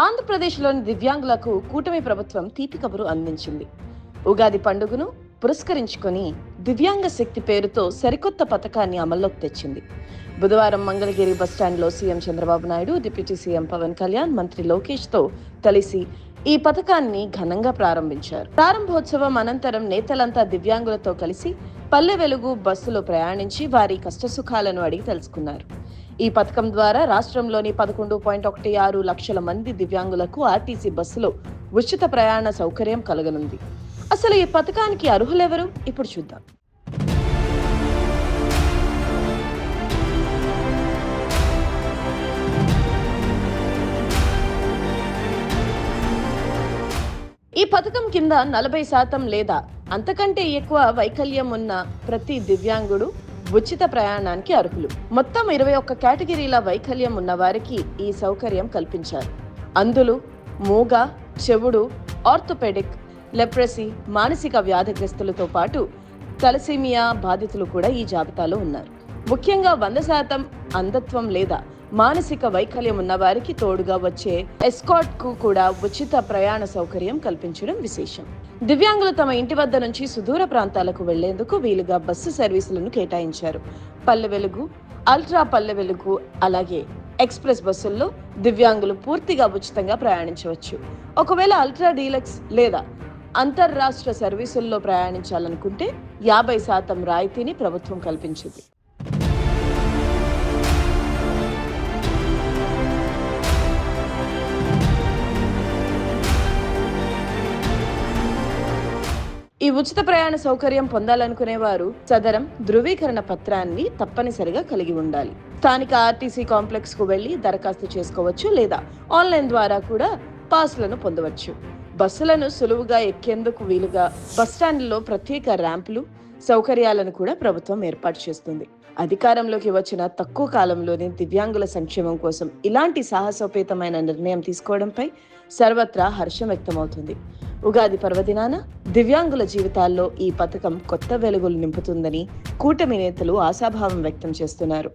ఆంధ్రప్రదేశ్లోని దివ్యాంగులకు కూటమి ప్రభుత్వం తీపి కబురు అందించింది. ఉగాది పండుగను పురస్కరించుకొని దివ్యాంగ శక్తి పేరుతో సరికొత్త పథకాన్ని అమల్లోకి తెచ్చింది. బుధవారం మంగళగిరి బస్టాండ్లో CM Chandrababu Naidu, deputy CM Pawan Kalyan, మంత్రి లోకేష్తో కలిసి ఈ పథకాన్ని ఘనంగా ప్రారంభించారు. ప్రారంభోత్సవం అనంతరం నేతలంతా దివ్యాంగులతో కలిసి పల్లె వెలుగు బస్సులో ప్రయాణించి వారి కష్టసుఖాలను అడిగి తెలుసుకున్నారు. ఈ పథకం ద్వారా రాష్ట్రంలోని 11.16 లక్షల మంది దివ్యాంగులకు ఆర్టీసీ బస్సులో ఉచిత ప్రయాణ సౌకర్యం కలగనుంది. అసలు ఈ పథకానికి అర్హులెవరు? ఇప్పుడు చూద్దాం. ఈ పథకం కింద 40% లేదా అంతకంటే ఎక్కువ వైకల్యం ఉన్న ప్రతి దివ్యాంగుడు ఉచిత ప్రయాణానికి అర్హులు. మొత్తం 21 కేటగిరీల వైకల్యం ఉన్న వారికి ఈ సౌకర్యం కల్పించారు. అందులో మూగ, చెవుడు, ఆర్థోపెడిక్, లెప్రసీ, మానసిక వ్యాధిగ్రస్తులతో పాటు తలసీమియా బాధితులు కూడా ఈ జాబితాలో ఉన్నారు. ముఖ్యంగా 100% అంధత్వం లేదా మానసిక వైకల్యం ఉన్న వారికి తోడుగా వచ్చే ఎస్కాట్ కు కూడా ఉచిత ప్రయాణ సౌకర్యం కల్పించడం విశేషం. దివ్యాంగులు తమ ఇంటి వద్ద నుంచి సుదూర ప్రాంతాలకు వెళ్లేందుకు వీలుగా బస్సు సర్వీసులను కేటాయించారు. పల్లె వెలుగు, అల్ట్రా పల్లె వెలుగు, అలాగే ఎక్స్ప్రెస్ బస్సుల్లో దివ్యాంగులు పూర్తిగా ఉచితంగా ప్రయాణించవచ్చు. ఒకవేళ అల్ట్రా డీలక్స్ లేదా అంతర్రాష్ట్ర సర్వీసుల్లో ప్రయాణించాలనుకుంటే 50% రాయితీని ప్రభుత్వం కల్పించింది. ఈ ఉచిత ప్రయాణ సౌకర్యం పొందాలనుకునే వారు సదరం ధృవీకరణ పత్రాన్ని తప్పనిసరిగా కలిగి ఉండాలి. స్థానిక ఆర్టీసీ కాంప్లెక్స్ కు వెళ్లి దరఖాస్తు చేసుకోవచ్చు లేదా ఆన్లైన్ ద్వారా కూడా పాస్లను పొందవచ్చు. బస్సులను సులువుగా ఎక్కేందుకు వీలుగా బస్టాండ్లలో ప్రత్యేక ర్యాంపులు, సౌకర్యాలను కూడా ప్రభుత్వం ఏర్పాటు చేస్తుంది. అధికారంలోకి వచ్చిన తక్కువ కాలంలోనే దివ్యాంగుల సంక్షేమం కోసం ఇలాంటి సాహసోపేతమైన నిర్ణయం తీసుకోవడంపై సర్వత్రా హర్షం వ్యక్తమవుతుంది. ఉగాది పర్వదినాన దివ్యాంగుల జీవితాల్లో ఈ పథకం కొత్త వెలుగులు నింపుతుందని కూటమి నేతలు ఆశాభావం వ్యక్తం చేస్తున్నారు.